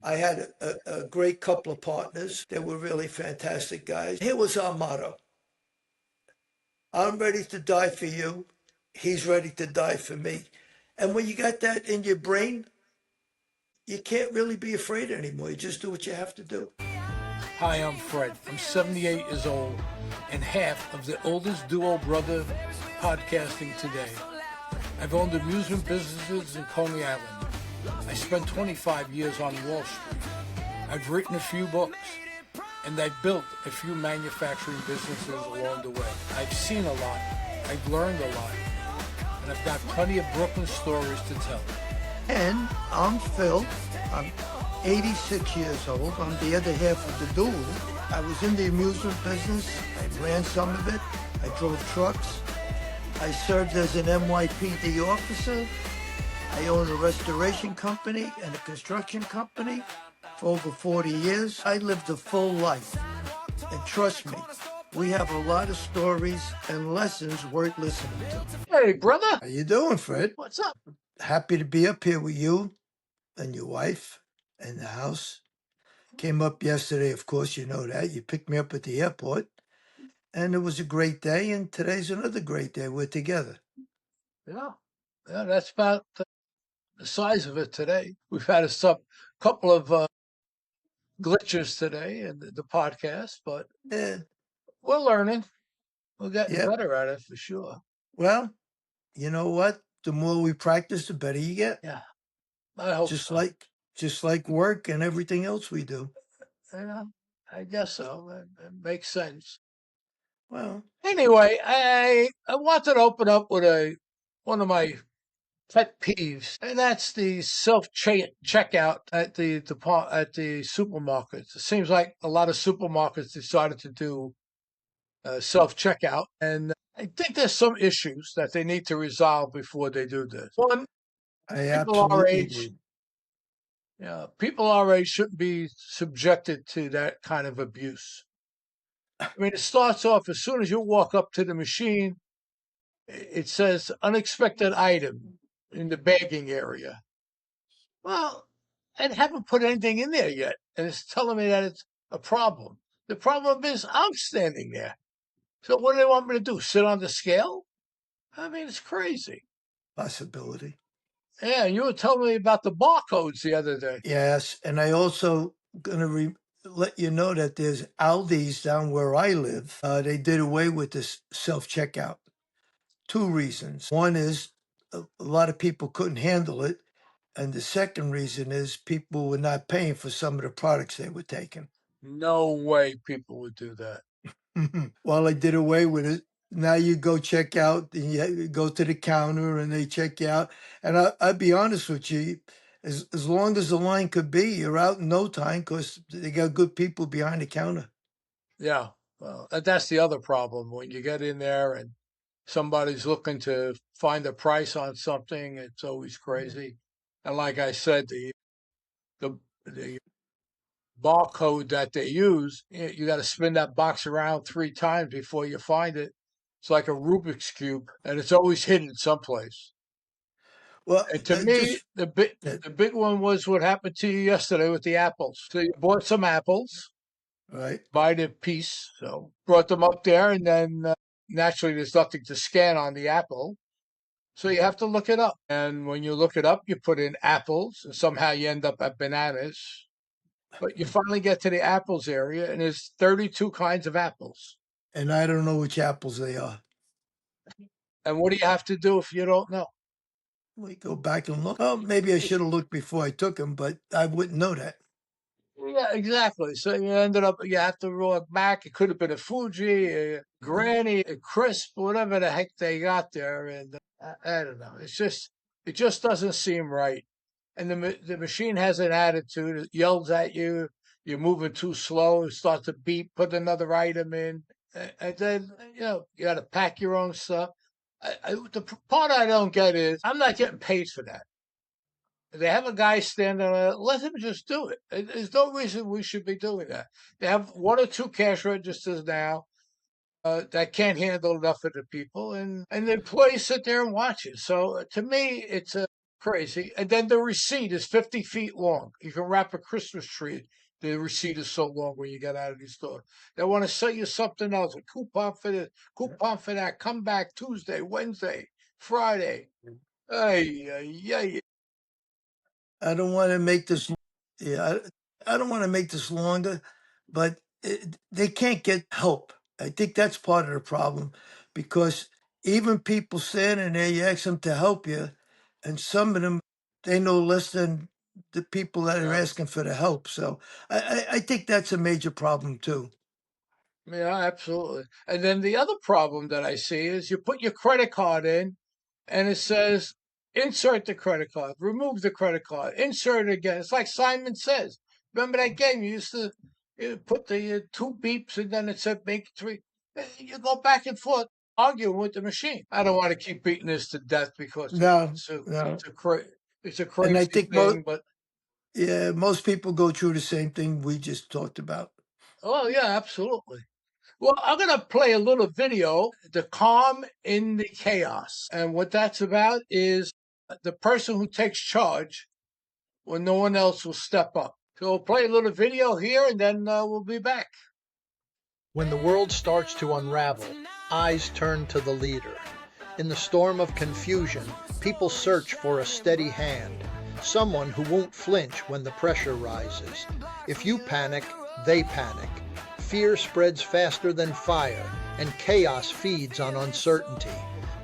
I had a great couple of partners. They were really fantastic guys. Here was our motto: I'm ready to die for you. He's ready to die for me. And when you got that in your brain, you can't really be afraid anymore. You just do what you have to do. Hi, I'm Fred. I'm 78 years old and half of the oldest duo brother podcasting today. I've owned amusement businesses in Coney Island. I spent 25 years on Wall Street. I've written a few books, and I've built a few manufacturing businesses along the way. I've seen a lot, I've learned a lot, and I've got plenty of Brooklyn stories to tell. And I'm Phil. I'm 86 years old. I'm the other half of the duo. I was in the amusement business. I ran some of it. I drove trucks. I served as an NYPD officer. I own a restoration company and a construction company for over 40 years. I lived a full life. And trust me, we have a lot of stories and lessons worth listening to. Hey, brother. How you doing, Fred? What's up? Happy to be up here with you and your wife and the house. Came up yesterday, of course, you know that. You picked me up at the airport. And it was a great day, and today's another great day. We're together. Yeah, that's about the size of it today. We've had a couple of glitches today in the podcast, but Yeah, we're learning. We're getting yep. better at it for sure. Well, you know what? The more we practice, the better you get. Yeah, I hope Just so. like work and everything else we do. Yeah, I guess so. It makes sense. Well, Anyway, I wanted to open up with one of my pet peeves, and that's the self checkout at the supermarkets. It seems like a lot of supermarkets decided to do self checkout, and I think there's some issues that they need to resolve before they do this. One, I people our absolutely age, agree. people our age shouldn't be subjected to that kind of abuse. I mean, it starts off as soon as you walk up to the machine, it says unexpected item in the bagging area. Well, I haven't put anything in there yet, and it's telling me that it's a problem. The problem is I'm standing there. So what do they want me to do? Sit on the scale? I mean, it's crazy. Possibility. Yeah, you were telling me about the barcodes the other day. Yes, and I also gonna let you know that there's Aldi's down where I live. They did away with this self checkout. Two reasons. One is a lot of people couldn't handle it, and the second reason is people were not paying for some of the products they were taking. No way people would do that. Well, I did away with it. Now you go check out, and you go to the counter, and they check you out. And I'll be honest with you, as long as the line could be, you're out in no time because they got good people behind the counter. Yeah, well, that's the other problem. When you get in there and somebody's looking to find a price on something, it's always crazy. And like I said, the barcode that they use, you got to spin that box around 3 times before you find it. It's like a Rubik's cube, and it's always hidden someplace. Well, And to me, just uh, the big one was what happened to you yesterday with the apples. So you bought some apples, right. buy the piece, so brought them up there, and then naturally there's nothing to scan on the apple. So you have to look it up. And when you look it up, you put in apples, and somehow you end up at bananas. But you finally get to the apples area, and there's 32 kinds of apples. And I don't know which apples they are. And what do you have to do if you don't know? We go back and look. Oh, maybe I should have looked before I took them, but I wouldn't know that. Yeah, exactly. So you have to roll back. It could have been a Fuji, a Granny, a Crisp, whatever the heck they got there. And I don't know. It just doesn't seem right. And the machine has an attitude. It yells at you. You're moving too slow. It starts to beep. Put another item in, and then you got to pack your own stuff. The part I don't get is I'm not getting paid for that. They have a guy standing there. Let him just do it. There's no reason we should be doing that. They have one or two cash registers now that can't handle enough of the people, and the employees sit there and watch it. So to me, it's crazy. And then the receipt is 50 feet long. You can wrap a Christmas tree. The receipt is so long when you get out of the store. They want to sell you something else, a coupon for this, coupon for that. Come back Tuesday, Wednesday, Friday. Ay, ay, ay. I don't want to make this, yeah, I don't want to make this longer, but they can't get help. I think that's part of the problem because even people standing there, you ask them to help you, and some of them, they know less than the people that are Yeah. asking for the help. So I think that's a major problem too. Yeah, absolutely. And then the other problem that I see is you put your credit card in and it says insert the credit card, remove the credit card, insert it again. It's like Simon Says. Remember that game? You used to put the two beeps and then it said make three. You go back and forth arguing with the machine. I don't want to keep beating this to death because No, no. it's a And I crazy think thing, but most people go through the same thing we just talked about. oh yeah, absolutely. Well, I'm going to play a little video, The Calm in the Chaos. And what that's about is the person who takes charge when no one else will step up. So we'll play a little video here and then we'll be back. When the world starts to unravel, eyes turn to the leader. In the storm of confusion, people search for a steady hand, someone who won't flinch when the pressure rises. If you panic, they panic. Fear spreads faster than fire, and chaos feeds on uncertainty.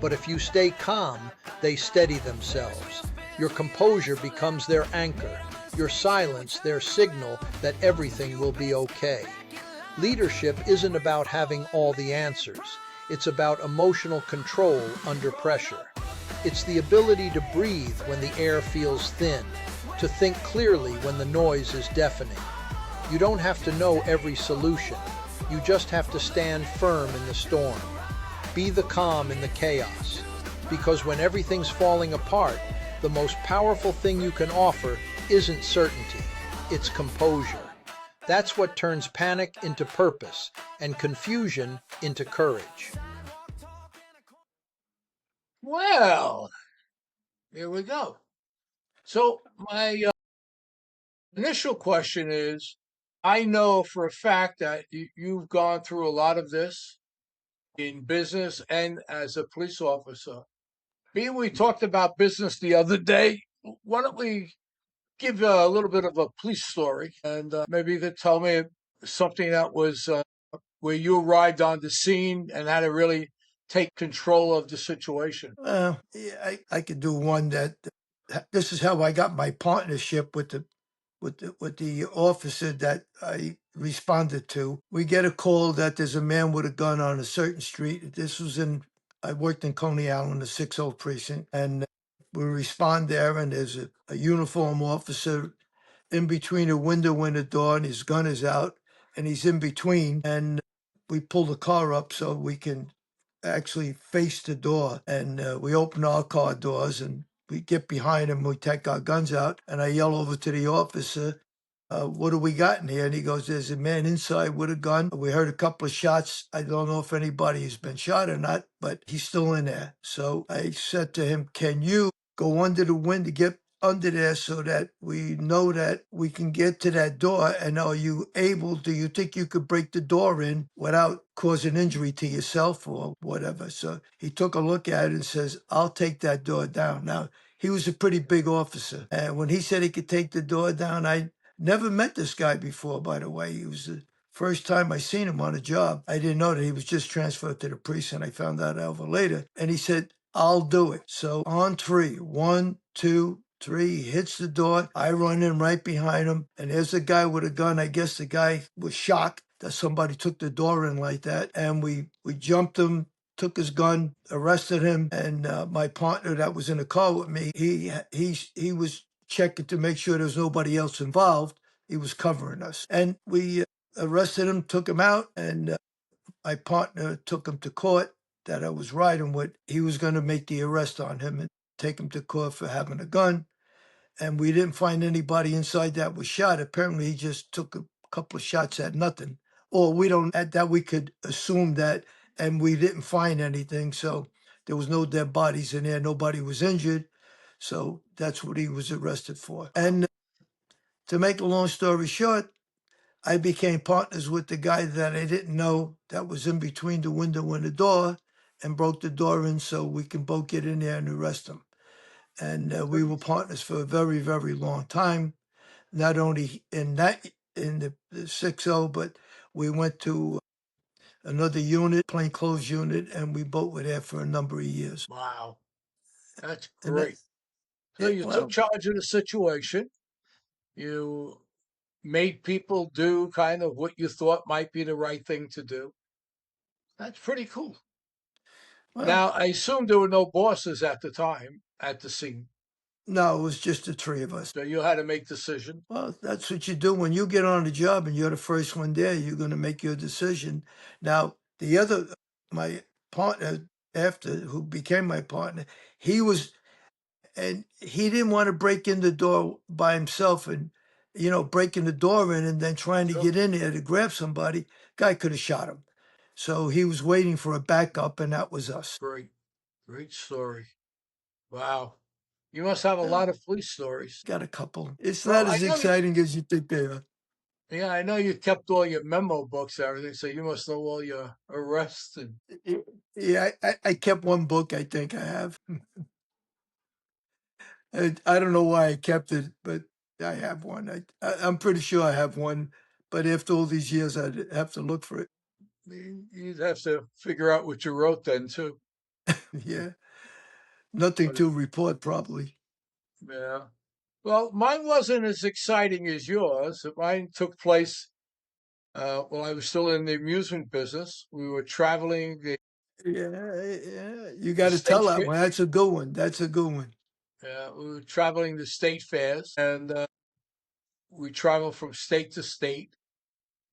But if you stay calm, they steady themselves. Your composure becomes their anchor, your silence their signal that everything will be okay. Leadership isn't about having all the answers. It's about emotional control under pressure. It's the ability to breathe when the air feels thin, to think clearly when the noise is deafening. You don't have to know every solution. You just have to stand firm in the storm. Be the calm in the chaos. Because when everything's falling apart, the most powerful thing you can offer isn't certainty, it's composure. That's what turns panic into purpose and confusion into courage. Well, here we go. So my initial question is, I know for a fact that you've gone through a lot of this in business and as a police officer. Being we talked about business the other day, why don't we give a little bit of a police story and maybe you could tell me something that was where you arrived on the scene and how to really take control of the situation. Yeah, I could do one that this is how I got my partnership with the officer that I responded to. We get a call that there's a man with a gun on a certain street. This was I worked in Coney Island, the 60 precinct, and we respond there, and there's a uniform officer in between a window and a door, and his gun is out, and he's in between, and we pull the car up so we can actually face the door, and we open our car doors, and we get behind him, we take our guns out, and I yell over to the officer, what do we got in here? And he goes, there's a man inside with a gun. We heard a couple of shots. I don't know if anybody has been shot or not, but he's still in there. So I said to him, can you go under the window, get under there so that we know that we can get to that door? And do you think you could break the door in without causing injury to yourself or whatever? So he took a look at it and says, I'll take that door down. Now, he was a pretty big officer. And when he said he could take the door down, I never met this guy before, by the way. He was the first time I seen him on a job. I didn't know that he was just transferred to the precinct. I found out over later. And he said, I'll do it. So on three, 1, 2, 3, he hits the door. I run in right behind him. And there's a guy with a gun. I guess the guy was shocked that somebody took the door in like that. And we jumped him, took his gun, arrested him. And my partner that was in the car with me, he was checking to make sure there was nobody else involved. He was covering us. And we arrested him, took him out, and my partner took him to court that I was riding with. He was going to make the arrest on him and take him to court for having a gun. And we didn't find anybody inside that was shot. Apparently, he just took a couple of shots at nothing. Or we don't, at that we could assume that, and we didn't find anything. So there was no dead bodies in there. Nobody was injured. So that's what he was arrested for. And to make a long story short, I became partners with the guy that I didn't know that was in between the window and the door and broke the door in so we can both get in there and arrest him. And we were partners for a very, very long time. Not only in the 6-0, but we went to another unit, plainclothes unit, and we both were there for a number of years. Wow, that's And that, great. So you took well, charge of the situation. You made people do kind of what you thought might be the right thing to do. That's pretty cool. well, Now, I assume there were no bosses at the time at the scene, no, it was just the three of us. so you had to make decisions. Well, that's what you do when you get on the job and you're the first one there. You're going to make your decision. Now, the other, my partner after, who became my partner, he was, and he didn't want to break in the door by himself and, breaking the door in and then trying to Sure. get in there to grab somebody. Guy could have shot him. So he was waiting for a backup, and that was us. Great, great story. Wow. You must have a Yeah, lot of police stories. got a couple. It's Well, not as exciting as you think they are. yeah, I know you kept all your memo books, and everything, so you must know all your arrests and Yeah, I kept one book, I think I have. I don't know why I kept it, but I have one. I'm pretty sure I have one, but after all these years, I'd have to look for it. you'd have to figure out what you wrote then too. Yeah, nothing But to report, probably. yeah. Well, mine wasn't as exciting as yours. Mine took place while I was still in the amusement business. We were traveling Yeah, you the got to state tell that fair. one. That's a good one. That's a good one. We were traveling the state fairs, and we traveled from state to state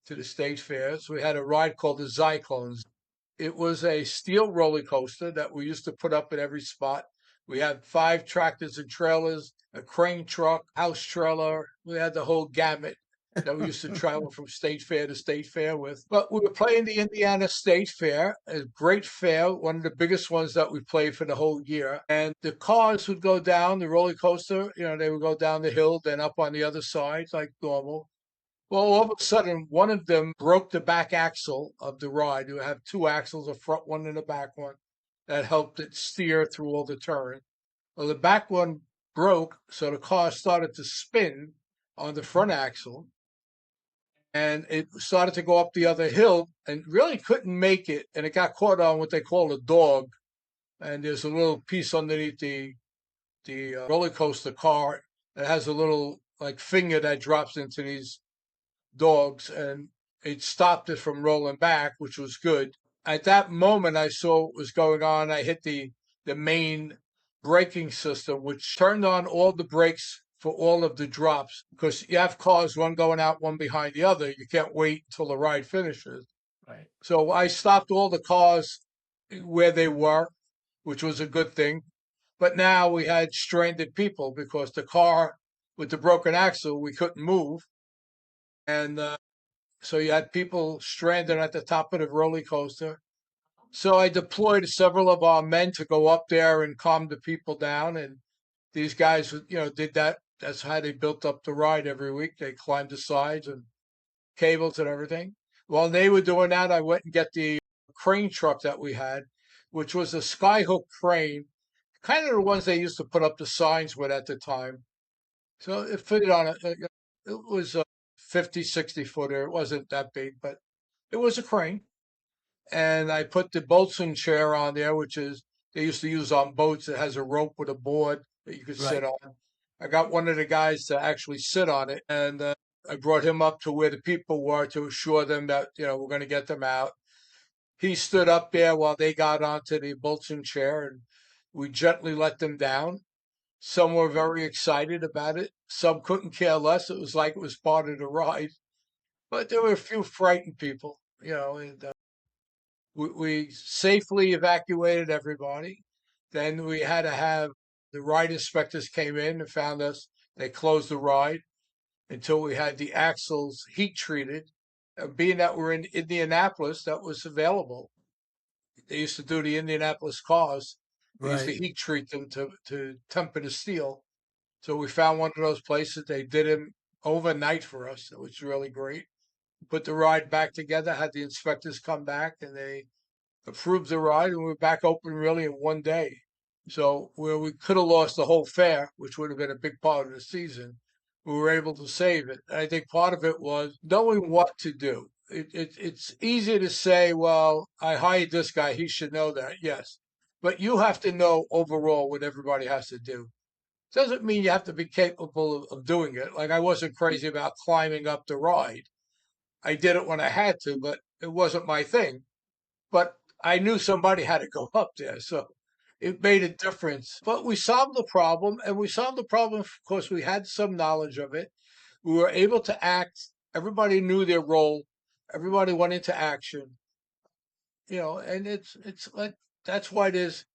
to the state fairs. We had a ride called the Cyclones. It was a steel roller coaster that we used to put up at every spot. We had 5 tractors and trailers, a crane truck, house trailer. We had the whole gamut that we used to travel from state fair to state fair with. But we were playing the Indiana State Fair, a great fair, one of the biggest ones that we played for the whole year. And the cars would go down the roller coaster, they would go down the hill, then up on the other side like normal. Well, all of a sudden, one of them broke the back axle of the ride. You have 2 axles, a front one and a back one, that helped it steer through all the turn. Well, the back one broke, so the car started to spin on the front axle, and it started to go up the other hill and really couldn't make it. And it got caught on what they call a dog. And there's a little piece underneath the roller coaster car that has a little like finger that drops into these dogs, and it stopped it from rolling back, which was good. At that moment, I saw what was going on. I hit the main braking system, which turned on all the brakes for all of the drops because you have cars, one going out, one behind the other. You can't wait until the ride finishes. Right. So I stopped all the cars where they were, which was a good thing. But now we had stranded people because the car with the broken axle, we couldn't move. And so you had people stranded at the top of the roller coaster. So I deployed several of our men to go up there and calm the people down. And these guys, did that. That's how they built up the ride every week. They climbed the sides and cables and everything. While they were doing that, I went and get the crane truck that we had, which was a skyhook crane, kind of the ones they used to put up the signs with at the time. So it fitted on it. It was a 50, 60 footer. It wasn't that big, but it was a crane. And I put the boatswain chair on there, which is they used to use on boats. It has a rope with a board that you could sit Right. on. I got one of the guys to actually sit on it, and I brought him up to where the people were to assure them that we're going to get them out. He stood up there while they got onto the boatswain chair, and we gently let them down. Some were very excited about it. Some couldn't care less. It was like it was part of the ride. But there were a few frightened people, and we safely evacuated everybody. Then we had to have the ride inspectors came in and found us. They closed the ride until we had the axles heat treated. Being that we're in Indianapolis, that was available. They used to do the Indianapolis cars. They used to Right. heat treat them to temper the steel. So we found one of those places. They did them overnight for us. It was really great. Put the ride back together, had the inspectors come back, and they approved the ride, and we were back open really in one day. So where we could have lost the whole fair, which would have been a big part of the season, we were able to save it. And I think part of it was knowing what to do. It's easy to say, well, I hired this guy, he should know that. Yes. But you have to know overall what everybody has to do. Doesn't mean you have to be capable of doing it. Like I wasn't crazy about climbing up the ride. I did it when I had to, but it wasn't my thing. But I knew somebody had to go up there, so it made a difference. But we solved the problem, and we solved the problem because we had some knowledge of it. We were able to act. Everybody knew their role. Everybody went into action, and it's like that's why there's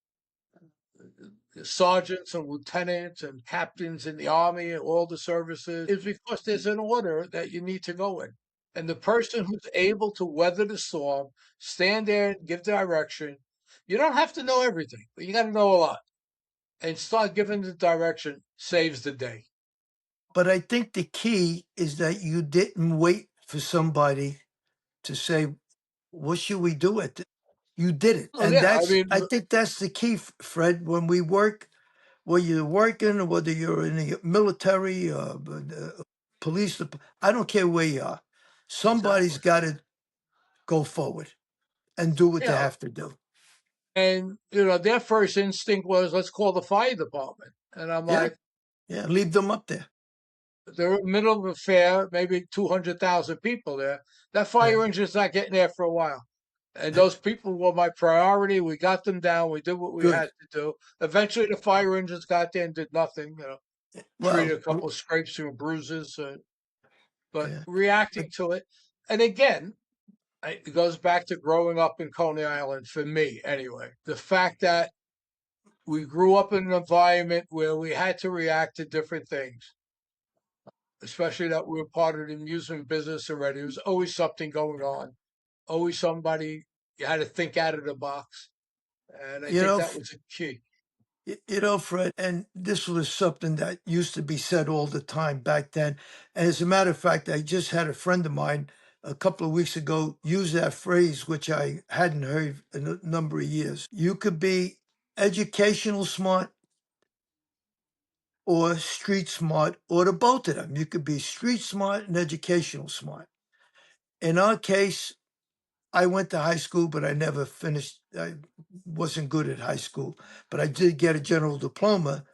sergeants and lieutenants and captains in the army and all the services is because there's an order that you need to go in. And the person who's able to weather the storm, stand there and give direction, you don't have to know everything, but you got to know a lot. And start giving the direction saves the day. But I think the key is that you didn't wait for somebody to say, what should we do at this? You did it. Oh, And yeah. I mean, I think that's the key, Fred, when we work, whether you're working, whether you're in the military, police, I don't care where you are. Somebody's exactly. got to go forward and do what they Yeah. have to do. And, their first instinct was, let's call the fire department. And I'm Yeah. like, Yeah. Leave them up there. they're in the middle of a fair, maybe 200,000 people there. That Yeah. fire engine's not getting there for a while. And those people were my priority. We got them down. We did what we had Good. to do. Eventually, the fire engines got there and did nothing. Treated Well, a couple of scrapes and bruises, but yeah. But reacting to it. And again, it goes back to growing up in Coney Island for me, anyway. The fact that we grew up in an environment where we had to react to different things, especially that we were part of the amusement business already. There was always something going on, always somebody you had to think out of the box. And I you think know, that was a key. Fred, and this was something that used to be said all the time back then. And as a matter of fact, I just had a friend of mine a couple of weeks ago use that phrase, which I hadn't heard in a number of years. You could be educational smart or street smart, or the both of them. You could be street smart and educational smart. In our case, I went to high school, but I never finished. I wasn't good at high school, but I did get a general diploma.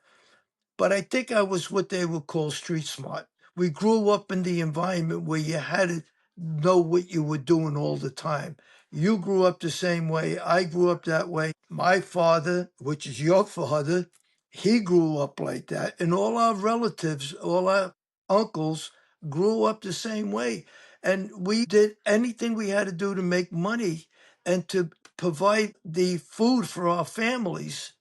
But I think I was what they would call street smart. We grew up in the environment where you had to know what you were doing all the time. You grew up the same way. I grew up that way. My father, which is your father, he grew up like that. And all our relatives, all our uncles grew up the same way. And we did anything we had to do to make money and to provide the food for our families.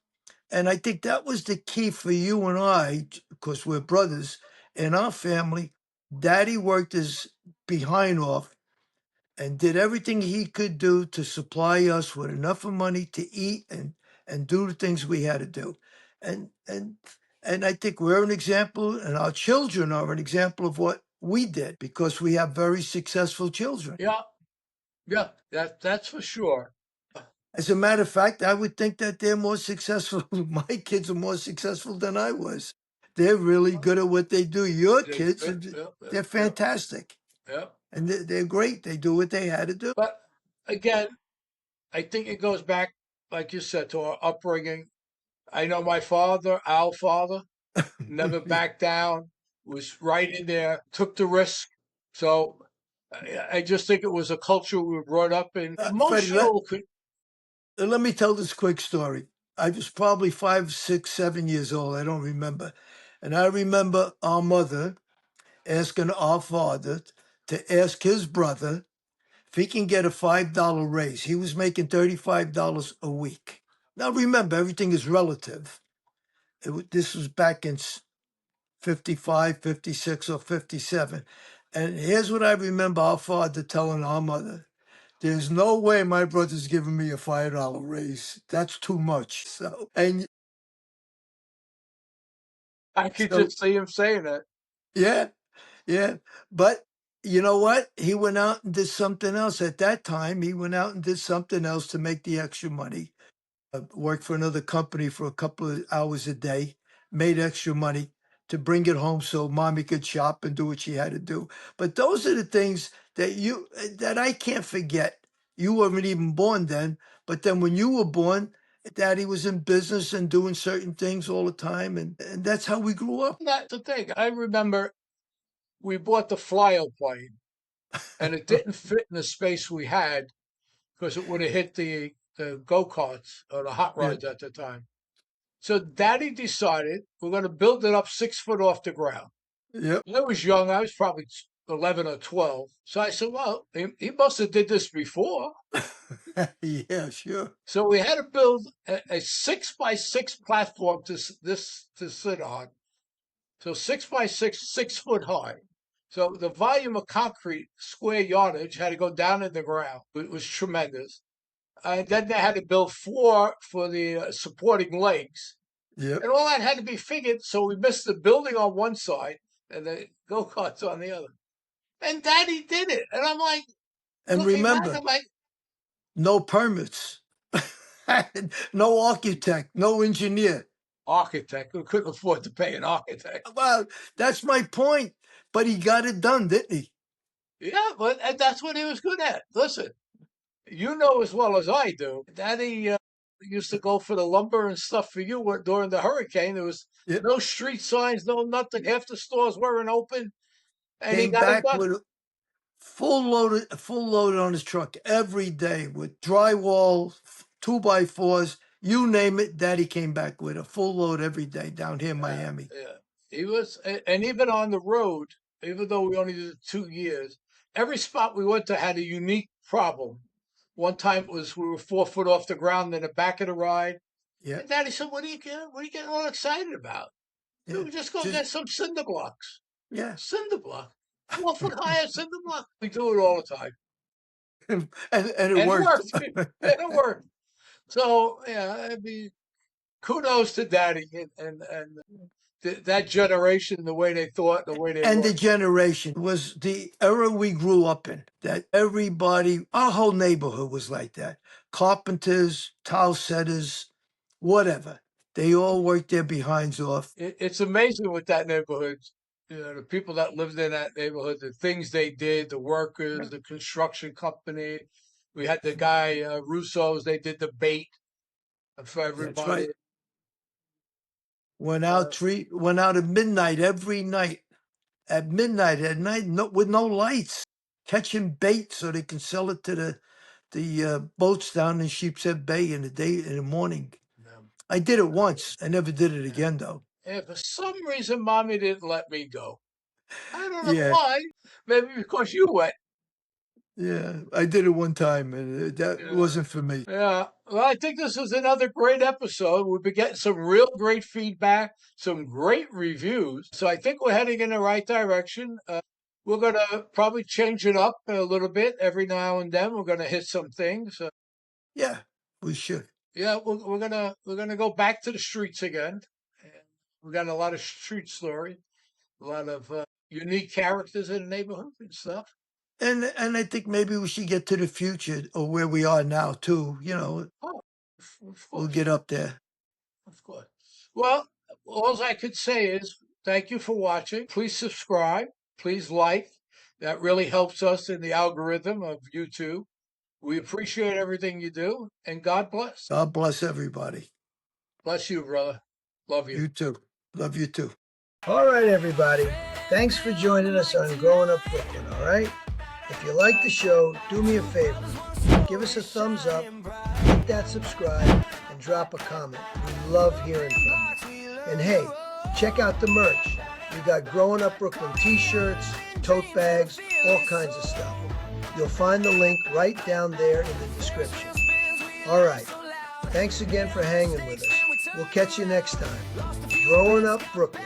And I think that was the key for you and I, because we're brothers in our family. Daddy worked his behind off and did everything he could do to supply us with enough of money to eat and do the things we had to do. And and and I think we're an example, and our children are an example of what we did because we have very successful children. Yeah, yeah, that's for sure. As a matter of fact, I would think that they're more successful. My kids are more successful than I was. They're really good at what they do. Your They kids, fit. Yep, yep, they're yep, fantastic. yep. And they're great. They do what they had to do. But again, I think it goes back, like you said, to our upbringing. I know my father, our father, never backed down, was right in there, took the risk. So I just think it was a culture we were brought up in. Freddie, Emotional, let me tell this quick story. I was probably 5, 6, 7 years old. I don't remember. And I remember our mother asking our father to ask his brother if he can get a $5 raise. He was making $35 a week. Now remember, everything is relative. This was back in 55, 56, or 57. And here's what I remember our father telling our mother. There's no way my brother's giving me a $5 raise. That's too much. So, and I could so, just see him saying that. yeah, yeah. But you know what? He went out and did something else. At that time, he went out and did something else to make the extra money. Worked for another company for a couple of hours a day, made extra money to bring it home so mommy could shop and do what she had to do. But those are the things that I can't forget. You weren't even born then, but then when you were born, daddy was in business and doing certain things all the time, and that's how we grew up. That's the thing. I remember we bought the flyoplane, and it didn't fit in the space we had because it would have hit the go-karts or the hot Yeah, rods at the time. So Daddy decided we're going to build it up 6 foot off the ground. yep, I was young. I was probably 11 or 12. So I said, well, he must have did this before. yeah, sure, So we had to build a 6 by 6 platform to sit on. So 6 by 6, 6 foot high. So the volume of concrete, square yardage, had to go down in the ground. It was tremendous. And then they had to build floor for the supporting legs. yep. And all that had to be figured. So we missed the building on one side and the go-karts on the other. And Daddy did it. And I'm like, And looking back, remember, I'm like, no permits, no architect, no engineer. architect. We couldn't afford to pay an architect. Well, that's my point. But he got it done, didn't he? Yeah, but that's what he was good at. Listen, you know as well as I do, Daddy used to go for the lumber and stuff for you during the hurricane. There was Yep. no street signs, no nothing. Half the stores weren't open, and he Came got it back done. with a full loaded on his truck every day with drywall, 2x4s, you name it. Daddy came back with a full load every day down here in Miami. Yeah, he was, and even on the road, even though we only did 2 years, every spot we went to had a unique problem. One time it was we were 4 foot off the ground in the back of the ride, Yeah, and Daddy said, "What are you getting all excited about? yeah, We just go just get some cinder blocks. yeah, Cinder block, 4 foot higher cinder block. We do it all the time, and it and it worked. worked. And it worked. So yeah, I mean, kudos to Daddy and that generation, the way they thought, the way they And the worked. generation was the era we grew up in. That everybody, our whole neighborhood was like that. Carpenters, tile setters, whatever. They all worked their behinds off. It's amazing with that neighborhood. You know, the people that lived in that neighborhood, the things they did, the workers, the construction company. We had the guy Russo's. They did the bait for That's everybody. right. Uh, Went out at midnight every night. At midnight at night, no, with no lights, catching bait so they can sell it to the boats down in Sheepshead Bay in the morning. I did it once. I never did it again though. and for some reason, Mommy didn't let me go. I don't know Yeah, why. Maybe because you went. yeah, I did it one time, and that Yeah. wasn't for me. Yeah. Well, I think this is another great episode. We've been getting some real great feedback, some great reviews. So I think we're heading in the right direction. We're going to probably change it up a little bit every now and then. We're going to hit some things. Yeah, we should. Yeah, we're gonna go back to the streets again. And we got a lot of street story, a lot of unique characters in the neighborhood and stuff. And I think maybe we should get to the future or where we are now too. Oh, of We'll course. get up there. Of course. Well, all I could say is thank you for watching. Please subscribe. Please like. That really helps us in the algorithm of YouTube. We appreciate everything you do, and God bless. God bless everybody. Bless you, brother. Love you. You too. Love you too. All right, everybody. Thanks for joining us on Growing Up Brooklyn, all right? If you like the show, do me a favor. Give us a thumbs up, hit that subscribe, and drop a comment. We love hearing from you. And hey, check out the merch. We got Growing Up Brooklyn t-shirts, tote bags, all kinds of stuff. You'll find the link right down there in the description. All right. Thanks again for hanging with us. We'll catch you next time. Growing Up Brooklyn.